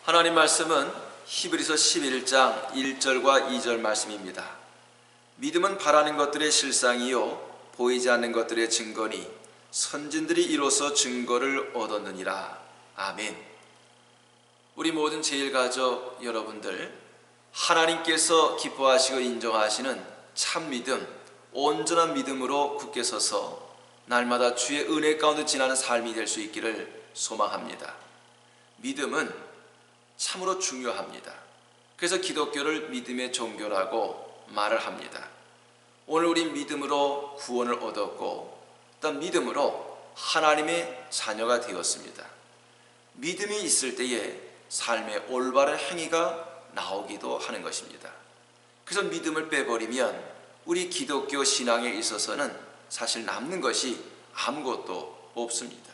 하나님 말씀은 히브리서 11장 1절과 2절 말씀입니다. 믿음은 바라는 것들의 실상이요 보이지 않는 것들의 증거니 선진들이 이로써 증거를 얻었느니라. 아멘. 우리 모든 제일가족 여러분들, 하나님께서 기뻐하시고 인정하시는 참 믿음, 온전한 믿음으로 굳게 서서 날마다 주의 은혜 가운데 지나는 삶이 될 수 있기를 소망합니다. 믿음은 참으로 중요합니다. 그래서 기독교를 믿음의 종교라고 말을 합니다. 오늘 우리 믿음으로 구원을 얻었고 또 믿음으로 하나님의 자녀가 되었습니다. 믿음이 있을 때에 삶의 올바른 행위가 나오기도 하는 것입니다. 그래서 믿음을 빼버리면 우리 기독교 신앙에 있어서는 사실 남는 것이 아무것도 없습니다.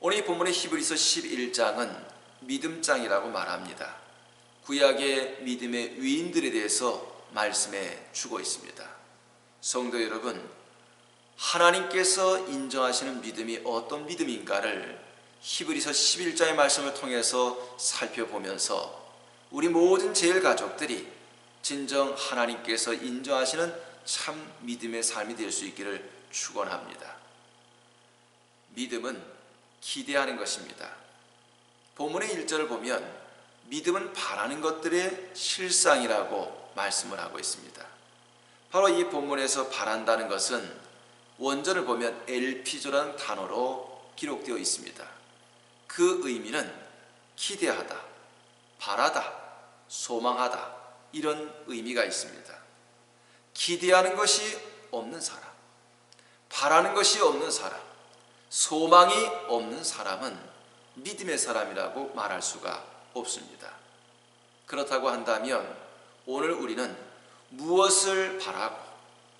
오늘 이 본문의 히브리서 11장은 믿음장이라고 말합니다. 구약의 믿음의 위인들에 대해서 말씀해 주고 있습니다. 성도 여러분, 하나님께서 인정하시는 믿음이 어떤 믿음인가를 히브리서 11장의 말씀을 통해서 살펴보면서 우리 모든 제일가족들이 진정 하나님께서 인정하시는 참 믿음의 삶이 될 수 있기를 축원합니다. 믿음은 기대하는 것입니다. 본문의 1절을 보면 믿음은 바라는 것들의 실상이라고 말씀을 하고 있습니다. 바로 이 본문에서 바란다는 것은 원전을 보면 엘피조라는 단어로 기록되어 있습니다. 그 의미는 기대하다, 바라다, 소망하다, 이런 의미가 있습니다. 기대하는 것이 없는 사람, 바라는 것이 없는 사람, 소망이 없는 사람은 믿음의 사람이라고 말할 수가 없습니다. 그렇다고 한다면 오늘 우리는 무엇을 바라고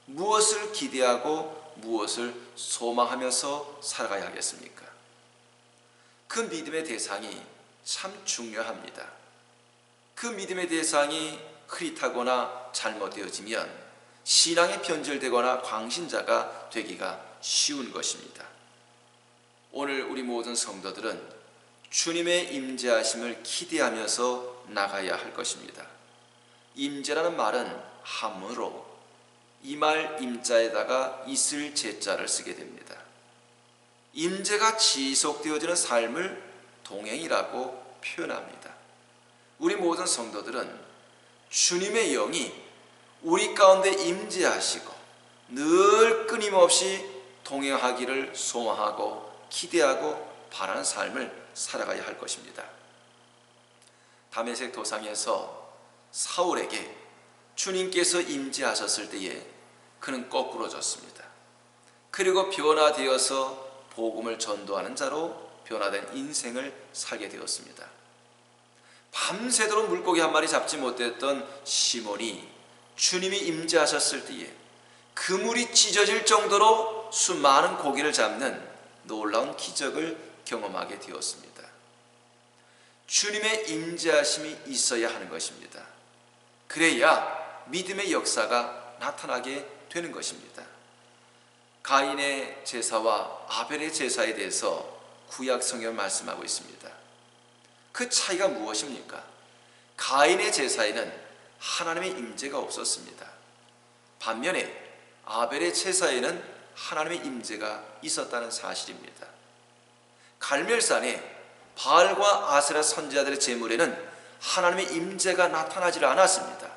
무엇을 기대하고 무엇을 소망하면서 살아가야 하겠습니까? 그 믿음의 대상이 참 중요합니다. 그 믿음의 대상이 흐릿하거나 잘못되어지면 신앙이 변질되거나 광신자가 되기가 쉬운 것입니다. 오늘 우리 모든 성도들은 주님의 임재하심을 기대하면서 나가야 할 것입니다. 임재라는 말은 한문으로 이말 임자에다가 있을 제자를 쓰게 됩니다. 임재가 지속되어지는 삶을 동행이라고 표현합니다. 우리 모든 성도들은 주님의 영이 우리 가운데 임재하시고 늘 끊임없이 동행하기를 소망하고 기대하고 바라는 삶을 살아가야 할 것입니다. 다메섹 도상에서 사울에게 주님께서 임재하셨을 때에 그는 거꾸로졌습니다. 그리고 변화되어서 복음을 전도하는 자로 변화된 인생을 살게 되었습니다. 밤새도록 물고기 한 마리 잡지 못했던 시몬이 주님이 임재하셨을 때에 그물이 찢어질 정도로 수많은 고기를 잡는 놀라운 기적을 경험하게 되었습니다. 주님의 임재하심이 있어야 하는 것입니다. 그래야 믿음의 역사가 나타나게 되는 것입니다. 가인의 제사와 아벨의 제사에 대해서 구약 성경을 말씀하고 있습니다. 그 차이가 무엇입니까? 가인의 제사에는 하나님의 임재가 없었습니다. 반면에 아벨의 제사에는 하나님의 임재가 있었다는 사실입니다. 갈멜산에 바알과 아세라 선지자들의 제물에는 하나님의 임재가 나타나지 않았습니다.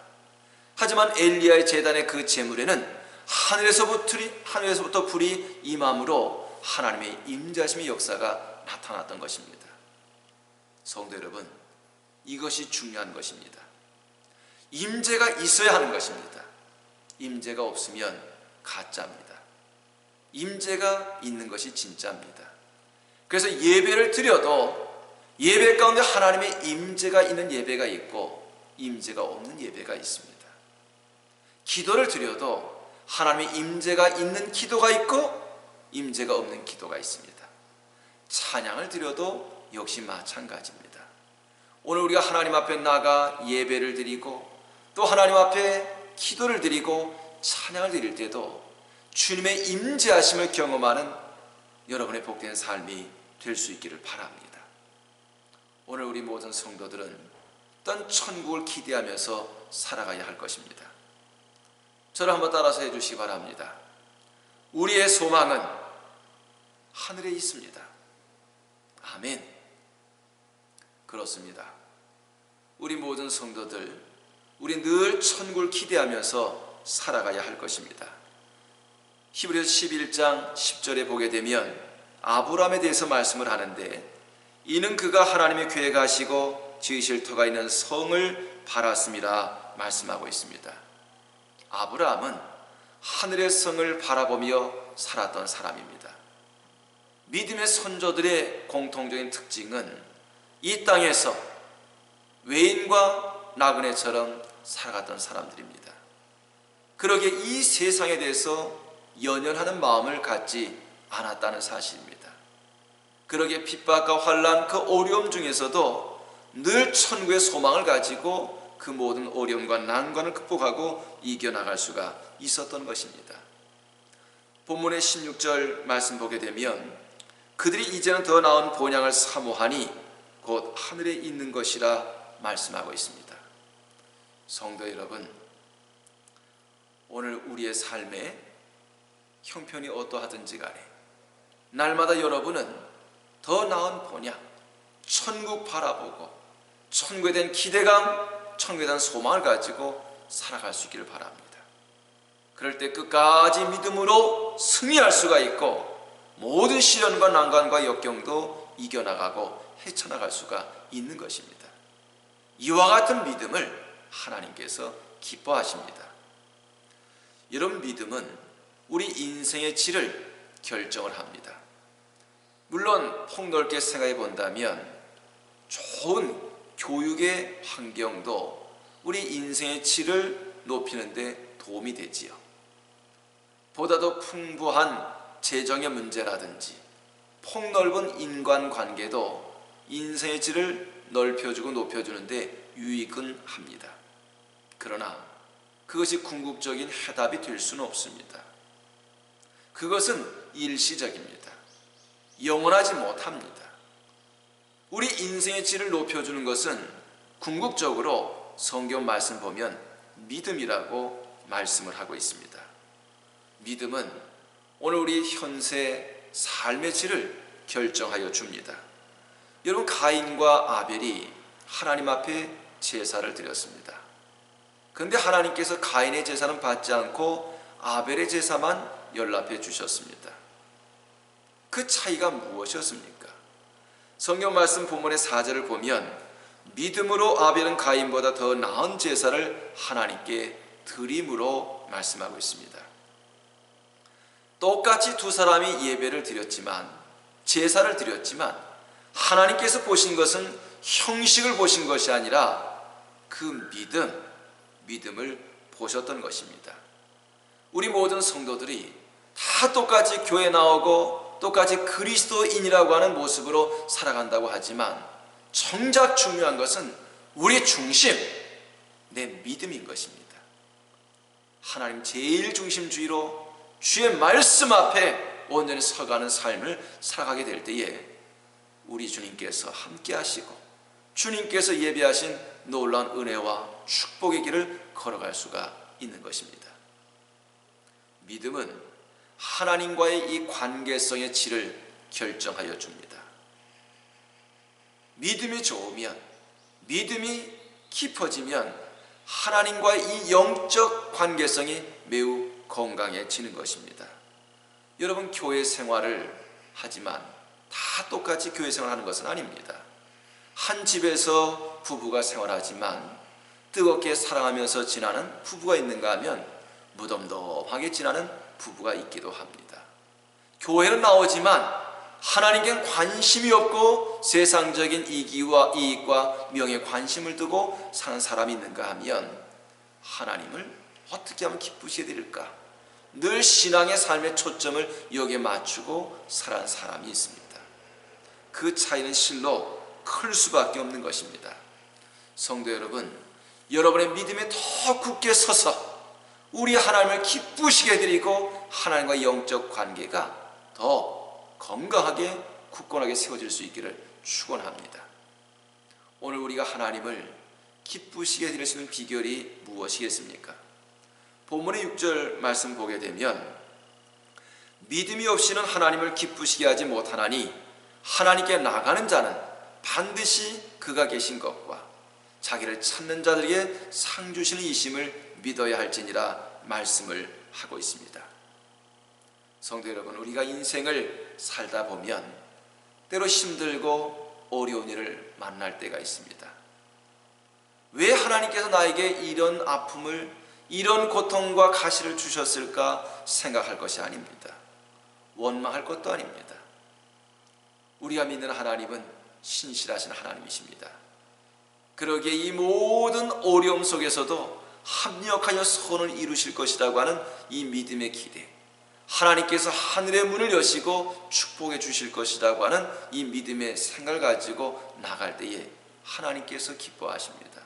하지만 엘리야의 제단의 그 제물에는 하늘에서부터 불이 임함으로 하나님의 임재하심의 역사가 나타났던 것입니다. 성도 여러분, 이것이 중요한 것입니다. 임재가 있어야 하는 것입니다. 임재가 없으면 가짜입니다. 임재가 있는 것이 진짜입니다. 그래서 예배를 드려도 예배 가운데 하나님의 임재가 있는 예배가 있고 임재가 없는 예배가 있습니다. 기도를 드려도 하나님의 임재가 있는 기도가 있고 임재가 없는 기도가 있습니다. 찬양을 드려도 역시 마찬가지입니다. 오늘 우리가 하나님 앞에 나가 예배를 드리고 또 하나님 앞에 기도를 드리고 찬양을 드릴 때도 주님의 임재하심을 경험하는 여러분의 복된 삶이 될 수 있기를 바랍니다. 오늘 우리 모든 성도들은 어떤 천국을 기대하면서 살아가야 할 것입니다. 저를 한번 따라서 해주시기 바랍니다. 우리의 소망은 하늘에 있습니다. 아멘. 그렇습니다. 우리 모든 성도들, 우리 늘 천국을 기대하면서 살아가야 할 것입니다. 히브리서 11장 10절에 보게 되면 아브라함에 대해서 말씀을 하는데, 이는 그가 하나님의 계획하시고 지으실 터가 있는 성을 바랐음이라 말씀하고 있습니다. 아브라함은 하늘의 성을 바라보며 살았던 사람입니다. 믿음의 선조들의 공통적인 특징은 이 땅에서 외인과 나그네처럼 살아갔던 사람들입니다. 그러기에 이 세상에 대해서 연연하는 마음을 갖지 않았다는 사실입니다. 그러기에 핍박과 환난, 그 어려움 중에서도 늘 천국의 소망을 가지고 그 모든 어려움과 난관을 극복하고 이겨나갈 수가 있었던 것입니다. 본문의 16절 말씀 보게 되면 그들이 이제는 더 나은 본향을 사모하니 곧 하늘에 있는 것이라 말씀하고 있습니다. 성도 여러분, 오늘 우리의 삶의 형편이 어떠하든지 간에 날마다 여러분은 더 나은 본향, 천국 바라보고 천국에 대한 기대감, 천국에 대한 소망을 가지고 살아갈 수 있기를 바랍니다. 그럴 때 끝까지 믿음으로 승리할 수가 있고 모든 시련과 난관과 역경도 이겨나가고 헤쳐나갈 수가 있는 것입니다. 이와 같은 믿음을 하나님께서 기뻐하십니다. 여러분, 믿음은 우리 인생의 질을 결정을 합니다. 물론 폭넓게 생각해 본다면 좋은 교육의 환경도 우리 인생의 질을 높이는 데 도움이 되지요. 보다 더 풍부한 재정의 문제라든지 폭넓은 인간관계도 인생의 질을 넓혀주고 높여주는 데 유익은 합니다. 그러나 그것이 궁극적인 해답이 될 수는 없습니다. 그것은 일시적입니다. 영원하지 못합니다. 우리 인생의 질을 높여주는 것은 궁극적으로 성경 말씀 보면 믿음이라고 말씀을 하고 있습니다. 믿음은 오늘 우리 현세 삶의 질을 결정하여 줍니다. 여러분, 가인과 아벨이 하나님 앞에 제사를 드렸습니다. 그런데 하나님께서 가인의 제사는 받지 않고 아벨의 제사만 연락해 주셨습니다. 그 차이가 무엇이었습니까? 성경 말씀 본문의 4절을 보면 믿음으로 아벨은 가인보다 더 나은 제사를 하나님께 드림으로 말씀하고 있습니다. 똑같이 두 사람이 예배를 드렸지만, 제사를 드렸지만 하나님께서 보신 것은 형식을 보신 것이 아니라 그 믿음을 보셨던 것입니다. 우리 모든 성도들이 다 똑같이 교회 나오고 똑같이 그리스도인이라고 하는 모습으로 살아간다고 하지만 정작 중요한 것은 우리의 중심, 내 믿음인 것입니다. 하나님 제일 중심주의로 주의 말씀 앞에 온전히 서가는 삶을 살아가게 될 때에 우리 주님께서 함께 하시고 주님께서 예비하신 놀라운 은혜와 축복의 길을 걸어갈 수가 있는 것입니다. 믿음은 하나님과의 이 관계성의 질을 결정하여 줍니다. 믿음이 좋으면, 믿음이 깊어지면 하나님과의 이 영적 관계성이 매우 건강해지는 것입니다. 여러분, 교회 생활을 하지만 다 똑같이 교회 생활하는 것은 아닙니다. 한 집에서 부부가 생활하지만 뜨겁게 사랑하면서 지나는 부부가 있는가 하면 무덤덤하게 지나는 부부가 있기도 합니다. 교회는 나오지만 하나님께 관심이 없고 세상적인 이익과 명예에 관심을 두고 사는 사람이 있는가 하면 하나님을 어떻게 하면 기쁘시게 드릴까? 늘 신앙의 삶의 초점을 여기에 맞추고 살아가는 사람이 있습니다. 그 차이는 실로 클 수밖에 없는 것입니다. 성도 여러분, 여러분의 믿음에 더 굳게 서서 우리 하나님을 기쁘시게 드리고 하나님과 영적 관계가 더 건강하게 굳건하게 세워질 수 있기를 축원합니다. 오늘 우리가 하나님을 기쁘시게 해드리시는 비결이 무엇이겠습니까? 본문의 6절 말씀 보게 되면 믿음이 없이는 하나님을 기쁘시게 하지 못하나니 하나님께 나가는 자는 반드시 그가 계신 것과 자기를 찾는 자들에게 상 주시는 이심을 믿어야 할지니라 말씀을 하고 있습니다. 성도 여러분, 우리가 인생을 살다 보면 때로 힘들고 어려운 일을 만날 때가 있습니다. 왜 하나님께서 나에게 이런 아픔을, 이런 고통과 가시를 주셨을까 생각할 것이 아닙니다. 원망할 것도 아닙니다. 우리가 믿는 하나님은 신실하신 하나님이십니다. 그러기에 이 모든 어려움 속에서도 합력하여 선을 이루실 것이라고 하는 이 믿음의 기대, 하나님께서 하늘의 문을 여시고 축복해 주실 것이라고 하는 이 믿음의 생각을 가지고 나갈 때에 하나님께서 기뻐하십니다.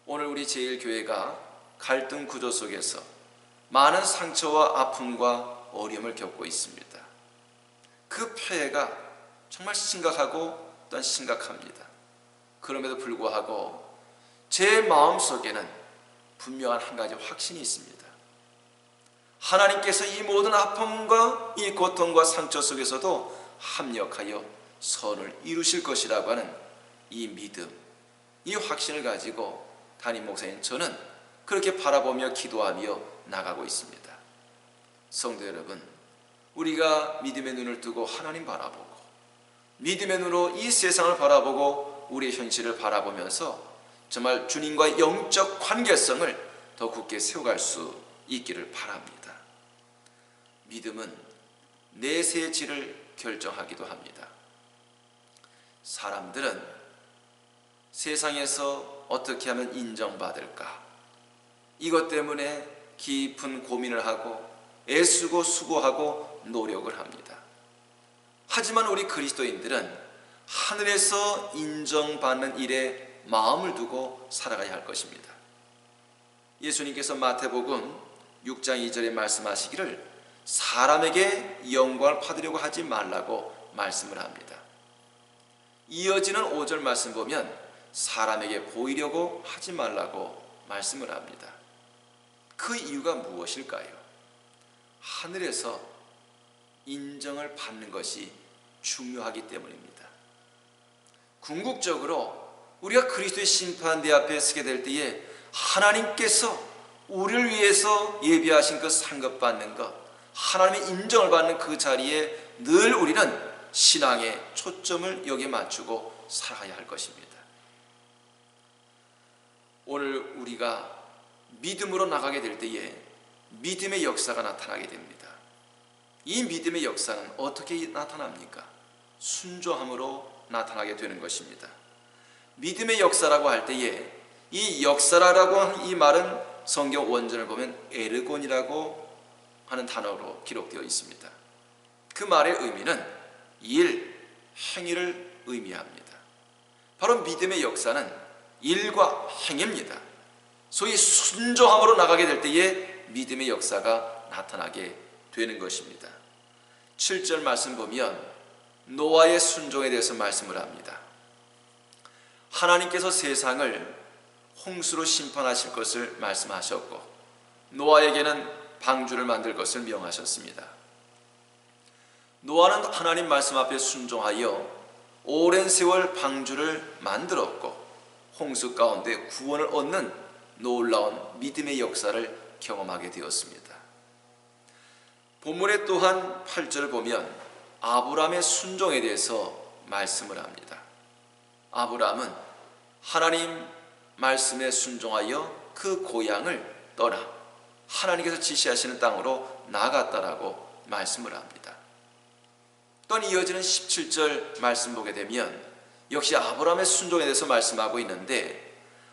오늘 우리 제일교회가 갈등 구조 속에서 많은 상처와 아픔과 어려움을 겪고 있습니다. 그 폐해가 정말 심각하고 또한 심각합니다. 그럼에도 불구하고 제 마음속에는 분명한 한 가지 확신이 있습니다. 하나님께서 이 모든 아픔과 이 고통과 상처 속에서도 합력하여 선을 이루실 것이라고 하는 이 믿음, 이 확신을 가지고 담임 목사인 저는 그렇게 바라보며 기도하며 나가고 있습니다. 성도 여러분, 우리가 믿음의 눈을 뜨고 하나님 바라보고 믿음의 눈으로 이 세상을 바라보고 우리의 현실을 바라보면서 정말 주님과의 영적 관계성을 더 굳게 세워갈 수 있기를 바랍니다. 믿음은 내세의 질을 결정하기도 합니다. 사람들은 세상에서 어떻게 하면 인정받을까? 이것 때문에 깊은 고민을 하고 애쓰고 수고하고 노력을 합니다. 하지만 우리 그리스도인들은 하늘에서 인정받는 일에 마음을 두고 살아가야 할 것입니다. 예수님께서 마태복음 6장 2절에 말씀하시기를 사람에게 영광을 받으려고 하지 말라고 말씀을 합니다. 이어지는 5절 말씀 보면 사람에게 보이려고 하지 말라고 말씀을 합니다. 그 이유가 무엇일까요? 하늘에서 인정을 받는 것이 중요하기 때문입니다. 궁극적으로 우리가 그리스도의 심판대 앞에 서게 될 때에 하나님께서 우리를 위해서 예비하신 그 상급받는 것, 하나님의 인정을 받는 그 자리에 늘 우리는 신앙의 초점을 여기에 맞추고 살아야 할 것입니다. 오늘 우리가 믿음으로 나가게 될 때에 믿음의 역사가 나타나게 됩니다. 이 믿음의 역사는 어떻게 나타납니까? 순종함으로 나타나게 되는 것입니다. 믿음의 역사라고 할 때에 이 역사라고 하는 이 말은 성경 원전을 보면 에르곤이라고 하는 단어로 기록되어 있습니다. 그 말의 의미는 일, 행위를 의미합니다. 바로 믿음의 역사는 일과 행위입니다. 소위 순종함으로 나가게 될 때에 믿음의 역사가 나타나게 되는 것입니다. 7절 말씀 보면 노아의 순종에 대해서 말씀을 합니다. 하나님께서 세상을 홍수로 심판하실 것을 말씀하셨고 노아에게는 방주를 만들 것을 명하셨습니다. 노아는 하나님 말씀 앞에 순종하여 오랜 세월 방주를 만들었고 홍수 가운데 구원을 얻는 놀라운 믿음의 역사를 경험하게 되었습니다. 본문에 또한 8절을 보면 아브라함의 순종에 대해서 말씀을 합니다. 아브라함은 하나님 말씀에 순종하여 그 고향을 떠나 하나님께서 지시하시는 땅으로 나아갔다라고 말씀을 합니다. 또한 이어지는 17절 말씀 보게 되면 역시 아브라함의 순종에 대해서 말씀하고 있는데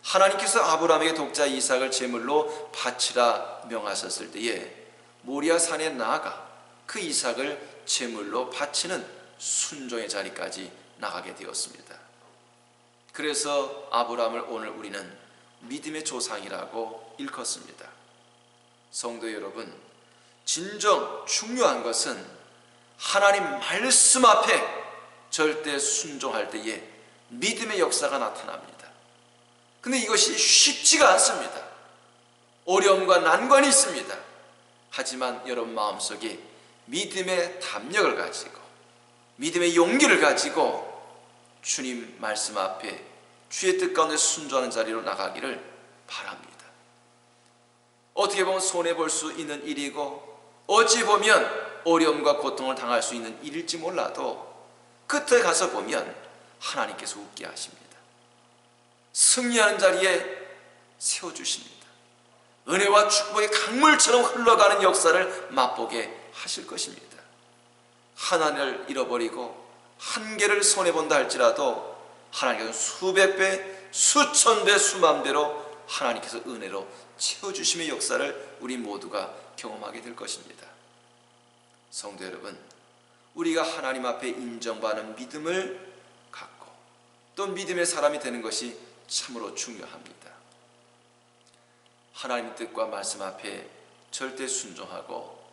하나님께서 아브라함에게 독자 이삭을 제물로 바치라 명하셨을 때에 모리아 산에 나아가 그 이삭을 제물로 바치는 순종의 자리까지 나가게 되었습니다. 그래서 아브라함을 오늘 우리는 믿음의 조상이라고 일컫습니다. 성도 여러분, 진정 중요한 것은 하나님 말씀 앞에 절대 순종할 때에 믿음의 역사가 나타납니다. 근데 이것이 쉽지가 않습니다. 어려움과 난관이 있습니다. 하지만 여러분 마음속에 믿음의 담력을 가지고 믿음의 용기를 가지고 주님 말씀 앞에 주의 뜻 가운데 순종하는 자리로 나가기를 바랍니다. 어떻게 보면 손해볼 수 있는 일이고 어찌 보면 어려움과 고통을 당할 수 있는 일일지 몰라도 끝에 가서 보면 하나님께서 웃게 하십니다. 승리하는 자리에 세워주십니다. 은혜와 축복의 강물처럼 흘러가는 역사를 맛보게 하실 것입니다. 하나를 잃어버리고 한 개를 손해본다 할지라도 하나님께서 수백 배, 수천 배, 수만 배로 하나님께서 은혜로 채워주심의 역사를 우리 모두가 경험하게 될 것입니다. 성도 여러분, 우리가 하나님 앞에 인정받는 믿음을 갖고 또 믿음의 사람이 되는 것이 참으로 중요합니다. 하나님의 뜻과 말씀 앞에 절대 순종하고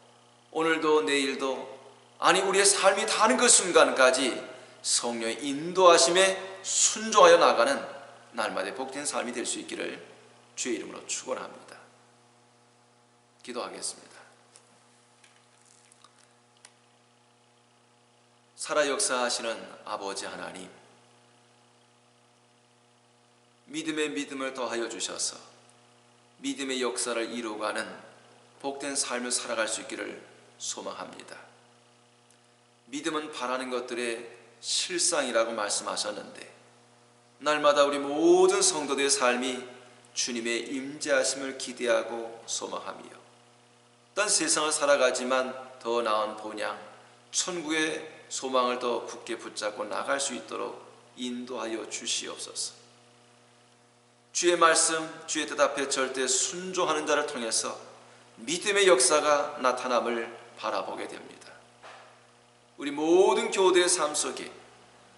오늘도 내일도 아니 우리의 삶이 다하는 그 순간까지 성령의 인도하심에 순종하여 나가는 날마다 복된 삶이 될 수 있기를 주의 이름으로 축원합니다. 기도하겠습니다. 살아 역사하시는 아버지 하나님, 믿음의 믿음을 더하여 주셔서 믿음의 역사를 이루어가는 복된 삶을 살아갈 수 있기를 소망합니다. 믿음은 바라는 것들의 실상이라고 말씀하셨는데 날마다 우리 모든 성도들의 삶이 주님의 임재하심을 기대하고 소망하며 딴 세상을 살아가지만 더 나은 본향 천국의 소망을 더 굳게 붙잡고 나갈 수 있도록 인도하여 주시옵소서. 주의 말씀, 주의 뜻 앞에 절대 순종하는 자를 통해서 믿음의 역사가 나타남을 바라보게 됩니다. 우리 모든 교우들의 삶 속에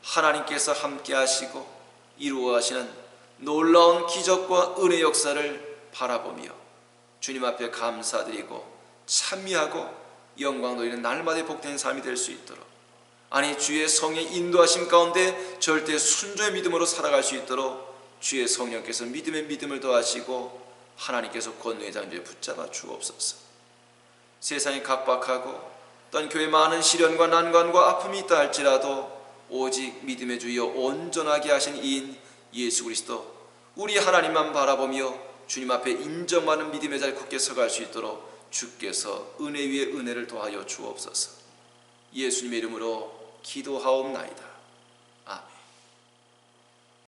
하나님께서 함께 하시고 이루어 가시는 놀라운 기적과 은혜 역사를 바라보며 주님 앞에 감사드리고 찬미하고 영광 돌리는 날마다 복된 삶이 될 수 있도록, 아니 주의 성령의 인도하심 가운데 절대 순종의 믿음으로 살아갈 수 있도록 주의 성령께서 믿음의 믿음을 더하시고 하나님께서 권능의 장주에 붙잡아 주옵소서. 세상이 각박하고 또한 교회 많은 시련과 난관과 아픔이 있다 할지라도 오직 믿음의 주여 온전하게 하신 이인 예수 그리스도 우리 하나님만 바라보며 주님 앞에 인정받는 믿음의 자리에 굳게 서갈 수 있도록 주께서 은혜 위에 은혜를 더하여 주옵소서. 예수님의 이름으로 기도하옵나이다.